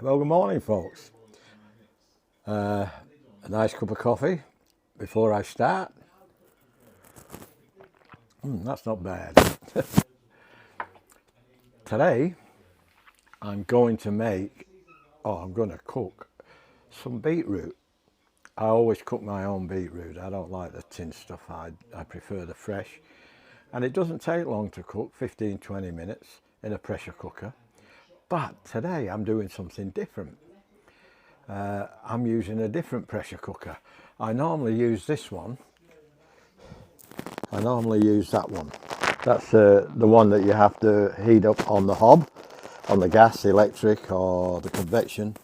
Well, good morning, folks. A nice cup of coffee before I start. That's not bad. Today, I'm going to cook some beetroot. I always cook my own beetroot. I don't like the tin stuff. I prefer the fresh. And it doesn't take long to cook, 15-20 minutes in a pressure cooker. But today I'm doing something different. I'm using a different pressure cooker. I normally use this one. I normally use that one. That's the one that you have to heat up on the hob, on the gas, electric or the convection.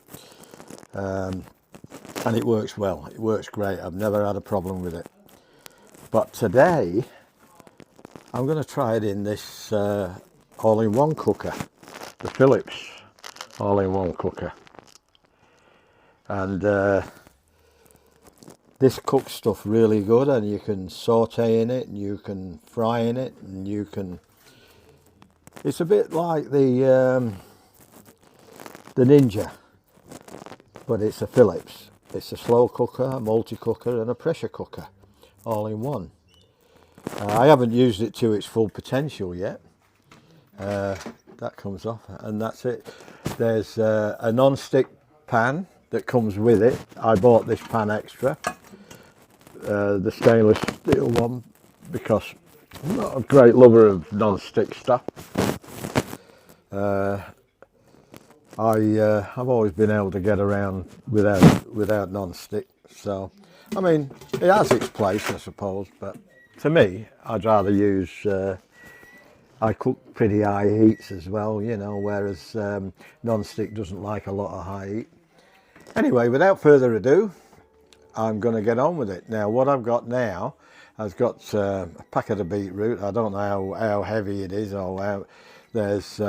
And it works well. It works great. I've never had a problem with it. But today I'm going to try it in this all-in-one cooker, the Philips all-in-one cooker. And this cooks stuff really good, and you can saute in it, and you can fry in it, and you can. It's a bit like the Ninja, but it's a Philips. It's a slow cooker, a multi-cooker, and a pressure cooker, all in one. I haven't used it to its full potential yet. That comes off, and that's it. There's a non-stick pan that comes with it. I bought this pan extra, the stainless steel one, because I'm not a great lover of non-stick stuff. I've always been able to get around without non-stick, so I mean it has its place, I suppose, but to me I'd rather use I cook pretty high heats as well, you know, whereas non-stick doesn't like a lot of high heat. Anyway, without further ado, I'm going to get on with it. Now, what I've got now, I've got a packet of beetroot. I don't know how heavy it is. There's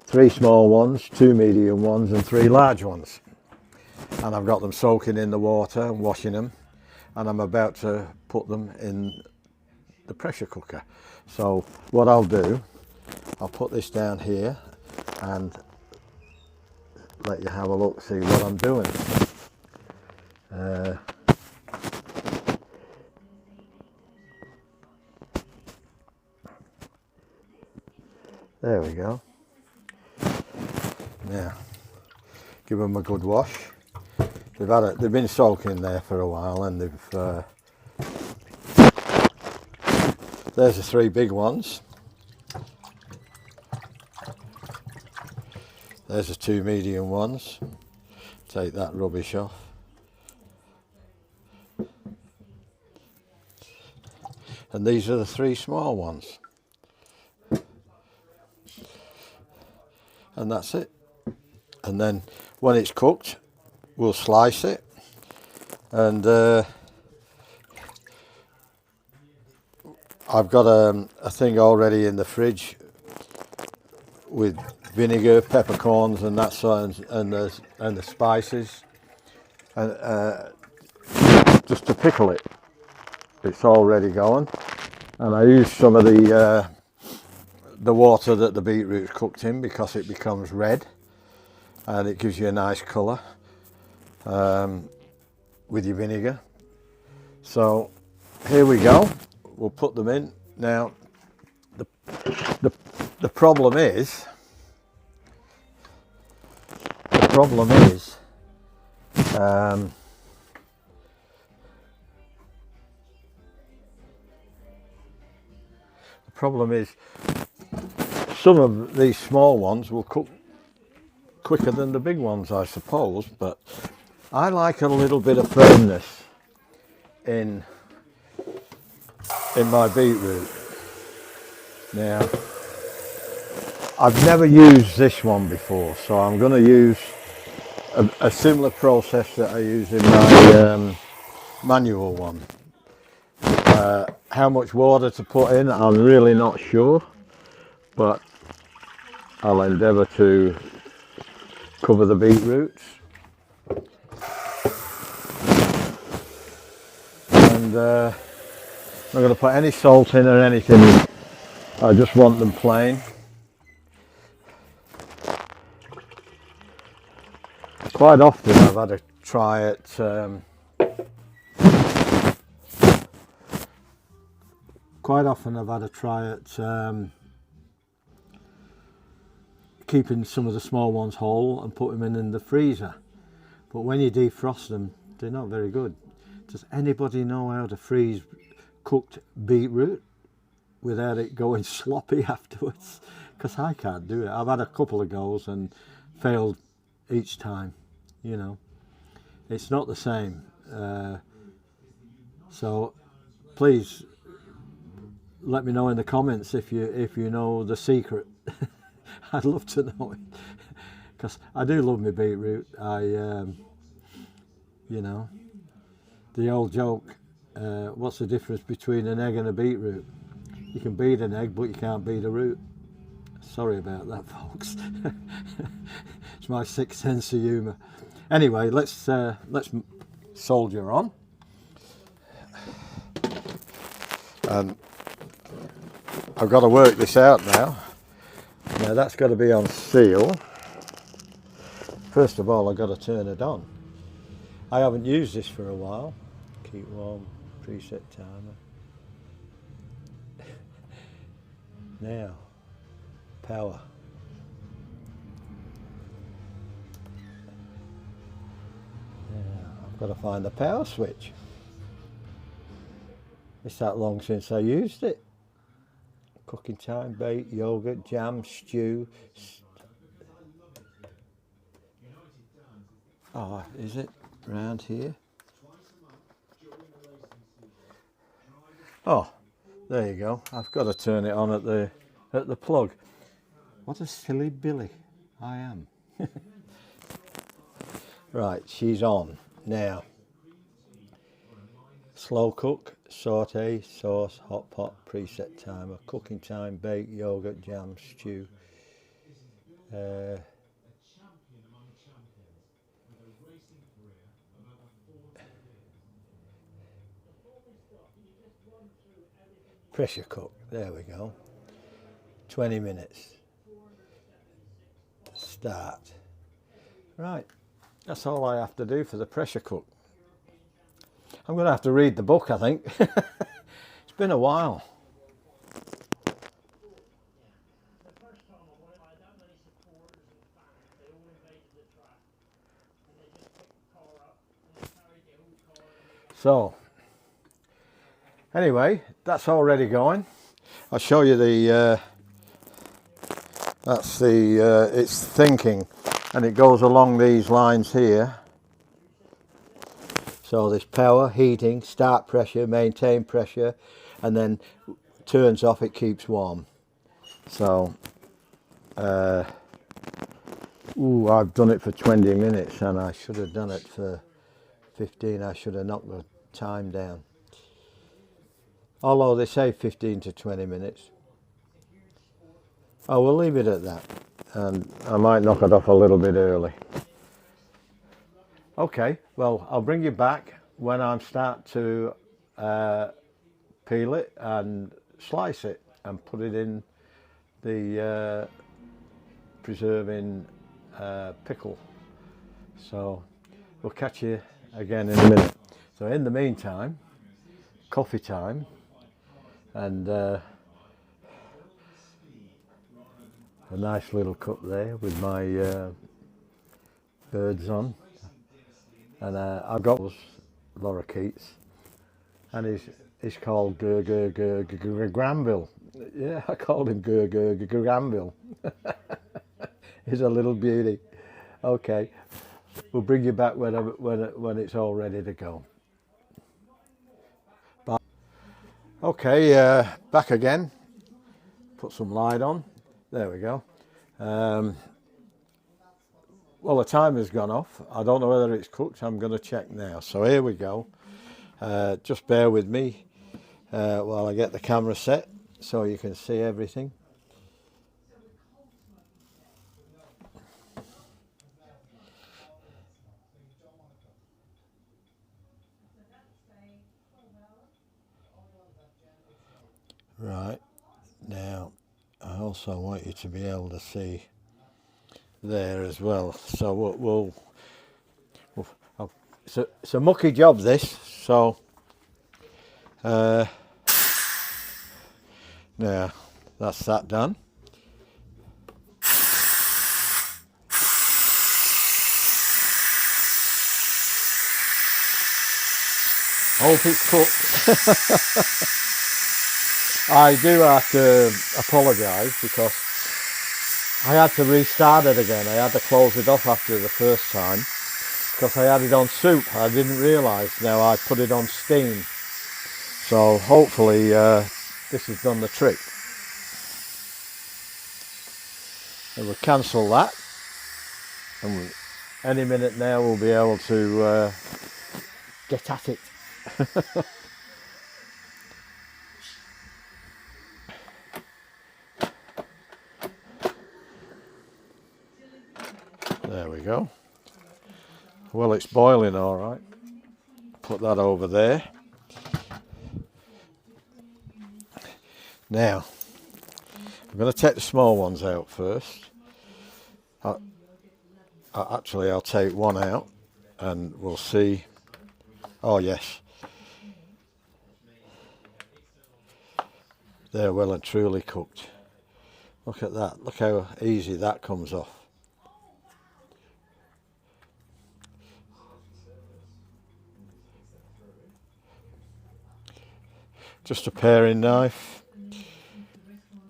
3 small ones, 2 medium ones, and 3 large ones. And I've got them soaking in the water and washing them. And I'm about to put them in the pressure cooker. So what I'll do, I'll put this down here and let you have a look, see what I'm doing. There we go. Now, give them a good wash. They've been soaking there for a while, and there's the 3 big ones. There's the 2 medium ones. Take that rubbish off. And these are the 3 small ones. And that's it. And then when it's cooked, we'll slice it. And I've got a thing already in the fridge with vinegar, peppercorns, and that sort, and the spices, and just to pickle it. It's already going, and I use some of the water that the beetroot's cooked in because it becomes red, and it gives you a nice colour with your vinegar. So here we go. We'll put them in now. The problem is. The problem is some of these small ones will cook quicker than the big ones, I suppose, but I like a little bit of firmness in my beetroot. Now, I've never used this one before, so I'm going to use a similar process that I use in my manual one. How much water to put in, I'm really not sure, but I'll endeavour to cover the beetroots. And I'm not going to put any salt in or anything. I just want them plain. quite often I've had a try at keeping some of the small ones whole and put them in the freezer. But when you defrost them, they're not very good. Does anybody know how to freeze cooked beetroot without it going sloppy afterwards? Because I can't do it. I've had a couple of goes and failed each time. You know, it's not the same. So please let me know in the comments if you know the secret. I'd love to know it, because I do love my beetroot. You know, the old joke, what's the difference between an egg and a beetroot? You can beat an egg, but you can't beat a root. Sorry about that, folks. It's my sixth sense of humour. Anyway, let's soldier on. And I've got to work this out now. Now that's got to be on seal. First of all, I've got to turn it on. I haven't used this for a while. Keep warm, preset timer. Now, power. I've got to find the power switch. It's that long since I used it. Cooking time, bake, yogurt, jam, stew. Oh, is it round here? Oh, there you go. I've got to turn it on at the plug. What a silly Billy I am. Right, she's on now. Slow cook, saute, sauce, hot pot, preset timer, cooking time, bake, yogurt, jam, stew. Pressure cook, there we go. 20 minutes. Start. Right, that's all I have to do for the pressure cook. I'm going to have to read the book, I think. It's been a while. So, anyway, that's already going. I'll show you the, that's the, it's thinking, and it goes along these lines here. So there's power, heating, start pressure, maintain pressure, and then turns off, it keeps warm. So, ooh, I've done it for 20 minutes and I should have done it for 15. I should have knocked the time down. Although they say 15 to 20 minutes. Oh, we'll leave it at that. And I might knock it off a little bit early. Okay, well, I'll bring you back when I start to peel it and slice it and put it in the preserving pickle. So we'll catch you again in a minute. So in the meantime, coffee time, and a nice little cup there with my birds on. And I've got Laura Keats, and he's called Granville. Yeah, I called him Granville. He's a little beauty. Okay, we'll bring you back when it's all ready to go. Bye. Okay, back again. Put some light on. There we go. Well, the timer's gone off. I don't know whether it's cooked. I'm going to check now. So here we go. Just bear with me while I get the camera set so you can see everything. Right, now I also want you to be able to see there as well. So we'll It's a mucky job this, so now that's that done. Hope it's cooked. I do have to apologise because I had to restart it again. I had to close it off after the first time because I had it on soup. I didn't realise. Now I put it on steam. So hopefully this has done the trick. And we'll cancel that. And any minute now we'll be able to get at it. There we go. Well, it's boiling all right. Put that over there. Now, I'm going to take the small ones out first. Actually, I'll take one out and we'll see. Oh yes, they're well and truly cooked. Look at that. Look how easy that comes off. Just a paring knife,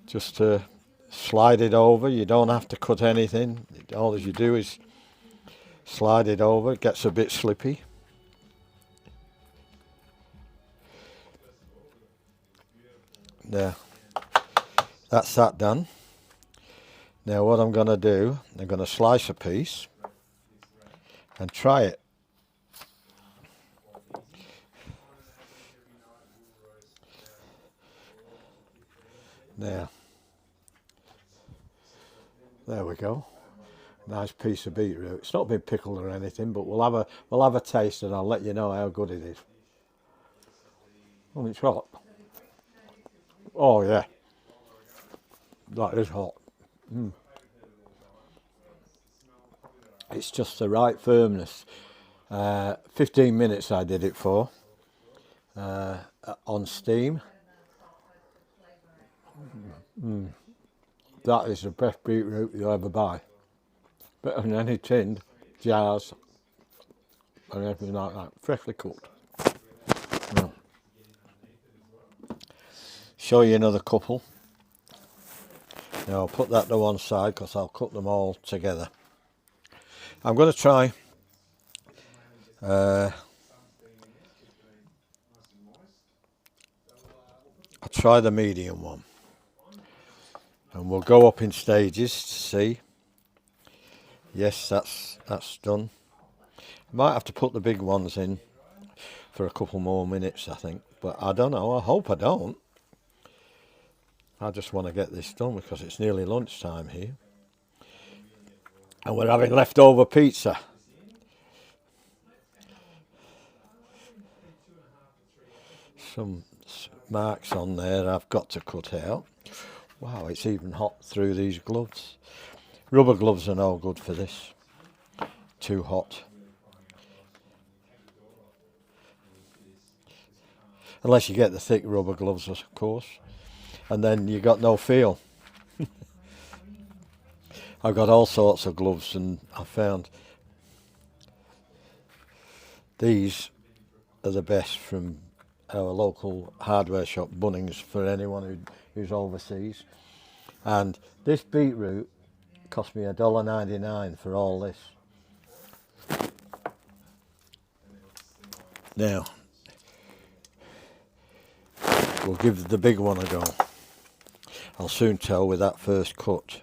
just to slide it over. You don't have to cut anything. All you do is slide it over. It gets a bit slippy. There, that's that done. Now what I'm going to do, I'm going to slice a piece and try it. Now, there we go. Nice piece of beetroot. It's not been pickled or anything, but we'll have a taste and I'll let you know how good it is. Oh, it's hot. Oh yeah, that is hot. It's just the right firmness. 15 minutes I did it for on steam. That is the best beetroot you'll ever buy. Better than any tinned jars and anything like that. Freshly cooked. Now, show you another couple. Now I'll put that to one side because I'll cook them all together. I'm going to try I'll try the medium one. And we'll go up in stages to see. Yes, that's done. I might have to put the big ones in for a couple more minutes, I think. But I don't know. I hope I don't. I just want to get this done because it's nearly lunchtime here. And we're having leftover pizza. Some marks on there I've got to cut out. Wow, it's even hot through these gloves. Rubber gloves are no good for this. Too hot. Unless you get the thick rubber gloves, of course. And then you got no feel. I've got all sorts of gloves and I found these are the best from our local hardware shop, Bunnings, for anyone who's overseas. And this beetroot cost me $1.99 for all this. Now, we'll give the big one a go. I'll soon tell with that first cut.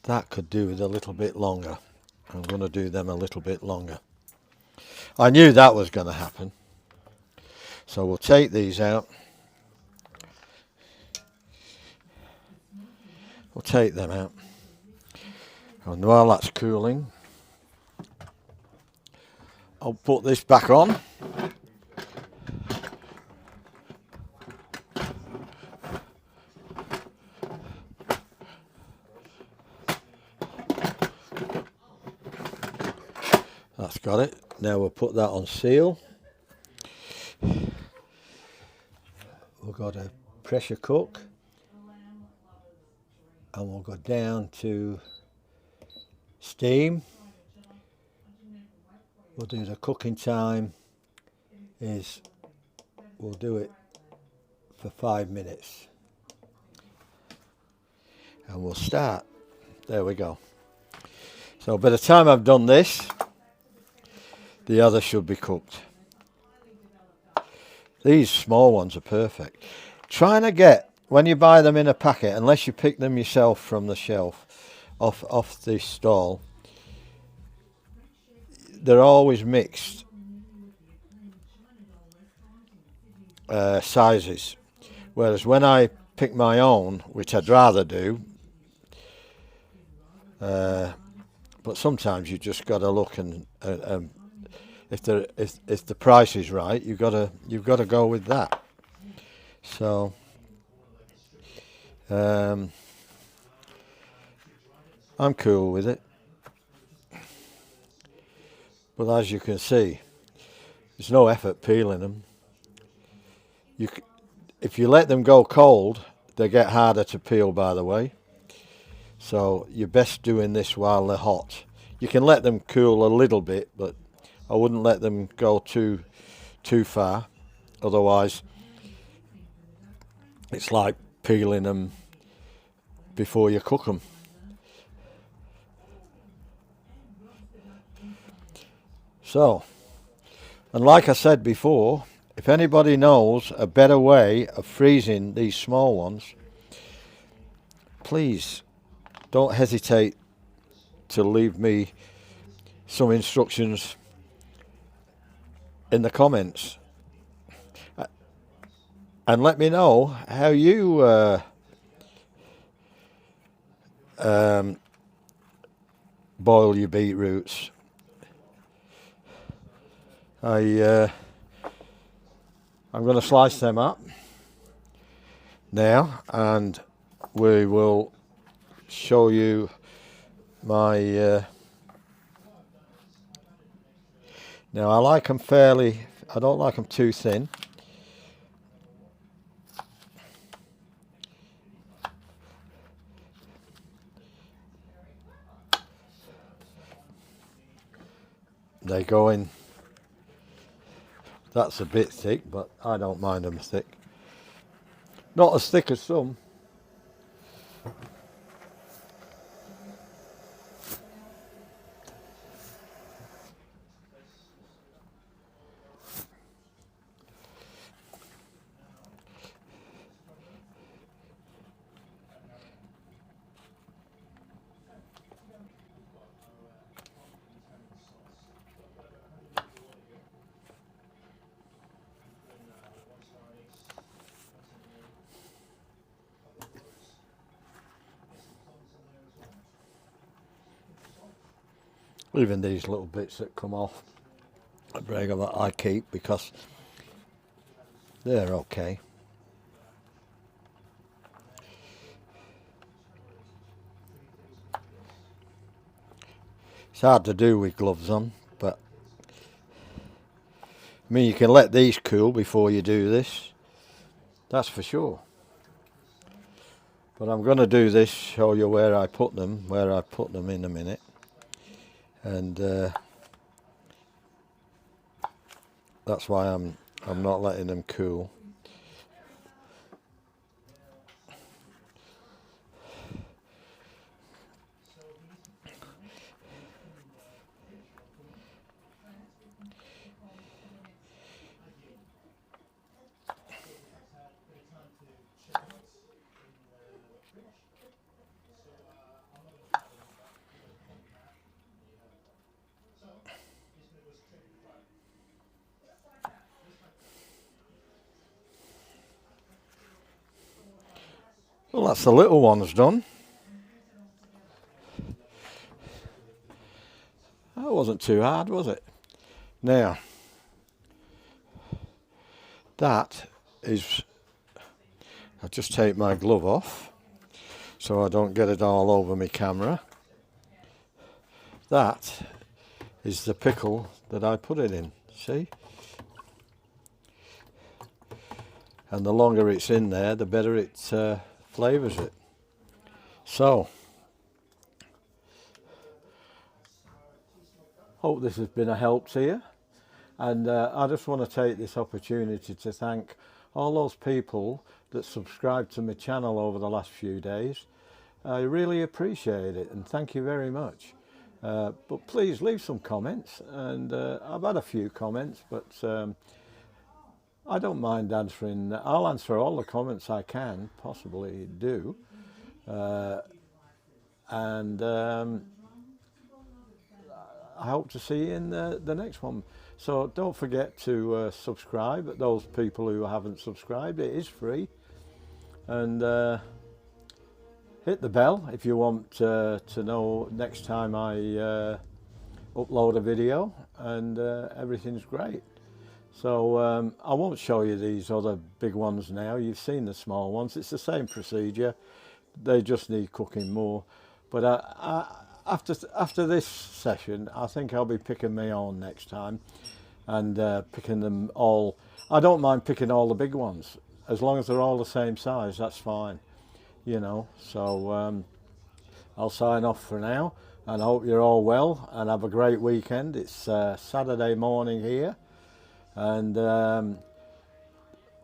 That could do with a little bit longer. I'm going to do them a little bit longer. I knew that was going to happen. So we'll take these out. We'll take them out. And while that's cooling, I'll put this back on. That's got it. Now we'll put that on seal. We've got a pressure cook, and we'll go down to steam. We'll do the cooking time is, we'll do it for 5 minutes. And we'll start. There we go. So by the time I've done this, the other should be cooked. These small ones are perfect. Trying to get, when you buy them in a packet, unless you pick them yourself from the shelf, off the stall, they're always mixed sizes. Whereas when I pick my own, which I'd rather do, but sometimes you just got to look and if the price is right, you've got to go with that. So I'm cool with it. But as you can see, there's no effort peeling them. If you let them go cold, they get harder to peel, by the way. So you're best doing this while they're hot. You can let them cool a little bit, but I wouldn't let them go too far. Otherwise, it's like peeling them before you cook them. So, and like I said before, if anybody knows a better way of freezing these small ones, please don't hesitate to leave me some instructions in the comments. And let me know how you boil your beetroots. I'm going to slice them up now, and we will show you my now I like them fairly, I don't like them too thin. They go in, that's a bit thick, but I don't mind them thick. Not as thick as some. Even these little bits that come off, I keep because they're okay. It's hard to do with gloves on, but I mean, you can let these cool before you do this, that's for sure. But I'm going to do this, show you where I put them in a minute. And that's why I'm not letting them cool. Well, that's the little ones done. That wasn't too hard, was it? Now, that is, I'll just take my glove off so I don't get it all over my camera. That is the pickle that I put it in. See? And the longer it's in there, the better it flavours it. So, hope this has been a help to you. And I just want to take this opportunity to thank all those people that subscribed to my channel over the last few days. I really appreciate it, and thank you very much. But please leave some comments, and I've had a few comments, but I don't mind answering. I'll answer all the comments I can possibly do. And I hope to see you in the next one. So don't forget to subscribe. Those people who haven't subscribed, it is free. And hit the bell if you want to know next time I upload a video, and everything's great. So I won't show you these other big ones now. You've seen the small ones. It's the same procedure. They just need cooking more. But after this session, I think I'll be picking my own next time, and picking them all. I don't mind picking all the big ones, as long as they're all the same size. That's fine, you know. So I'll sign off for now, and I hope you're all well and have a great weekend. It's Saturday morning here, and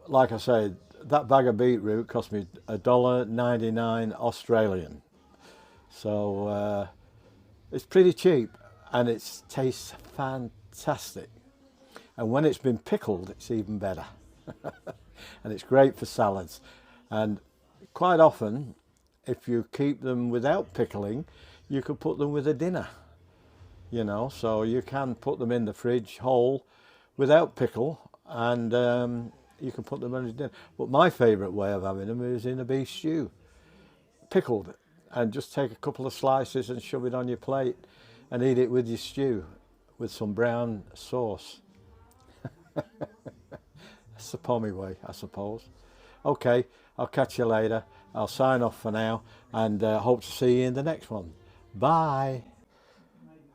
like I said, that bag of beetroot cost me $1.99 Australian. So it's pretty cheap, and it tastes fantastic. And when it's been pickled, it's even better. And it's great for salads. And quite often, if you keep them without pickling, you could put them with a dinner, you know. So you can put them in the fridge whole without pickle, and you can put them in a dinner. But my favourite way of having them is in a beef stew, pickled. And just take a couple of slices and shove it on your plate and eat it with your stew with some brown sauce. That's the pommy way, I suppose. Okay, I'll catch you later. I'll sign off for now, and hope to see you in the next one. Bye.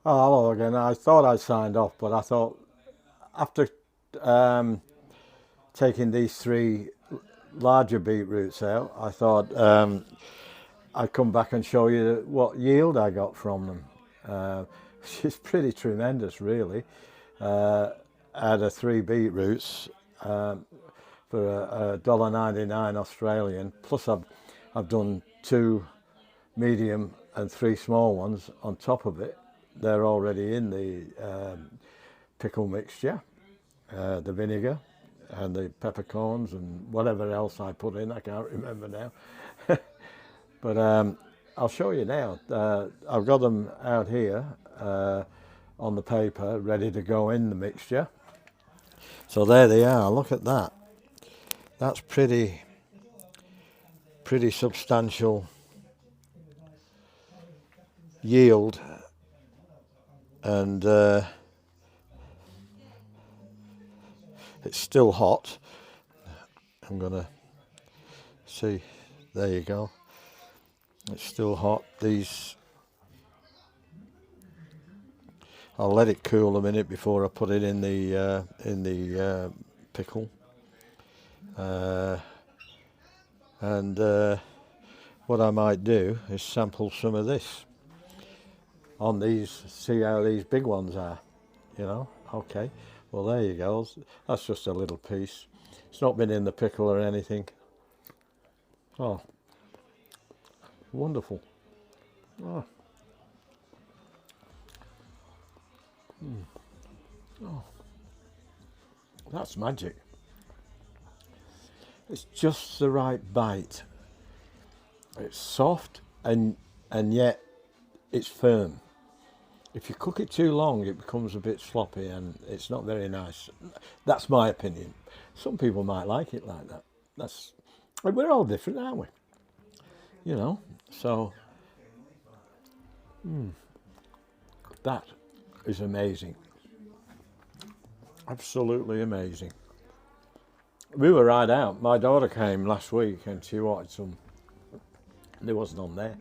Oh, hello again. I thought I signed off, but I thought after taking these 3 larger beetroots out, I thought I'd come back and show you what yield I got from them. Which is pretty tremendous, really. Out of 3 beetroots for $1.99 Australian. Plus I've done 2 medium and 3 small ones on top of it. They're already in the pickle mixture, the vinegar and the peppercorns and whatever else I put in. I can't remember now. But I'll show you now. I've got them out here on the paper, ready to go in the mixture. So there they are. Look at that. That's pretty substantial yield, and it's still hot. I'm gonna see. There you go. It's still hot. These, I'll let it cool a minute before I put it in the pickle. And what I might do is sample some of this on these, see how these big ones are, you know. Okay, well there you go. That's just a little piece. It's not been in the pickle or anything. Oh, wonderful. Oh. Oh, that's magic. It's just the right bite. It's soft and yet it's firm. If you cook it too long, it becomes a bit sloppy and it's not very nice. That's my opinion. Some people might like it like that. We're all different, aren't we? You know, so that is amazing. Absolutely amazing. We were right out. My daughter came last week and she wanted some. There wasn't on there.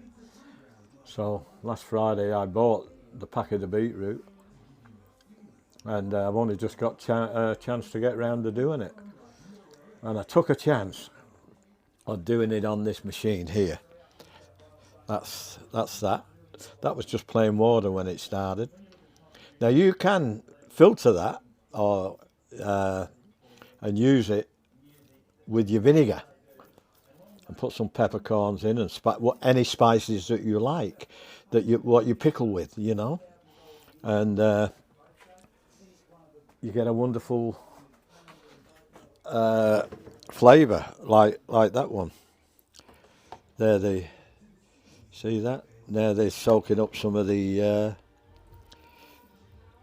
So last Friday I bought the packet of beetroot and I've only just got a chance to get round to doing it. And I took a chance on doing it on this machine here. That's that. That was just plain water when it started. Now you can filter that or and use it with your vinegar and put some peppercorns in and any spices that you like, what you pickle with, you know, and you get a wonderful flavour like that one. There they see that. Now they're soaking up some of the.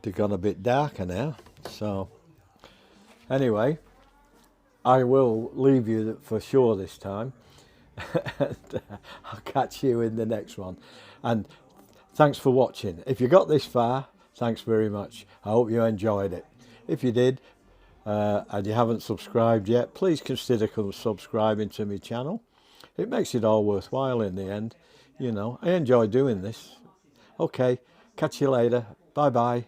They've gone a bit darker now. So anyway, I will leave you for sure this time. And I'll catch you in the next one. And thanks for watching. If you got this far, thanks very much. I hope you enjoyed it. If you did, and you haven't subscribed yet, please consider subscribing to my channel. It makes it all worthwhile in the end. You know, I enjoy doing this. Okay, catch you later. Bye bye.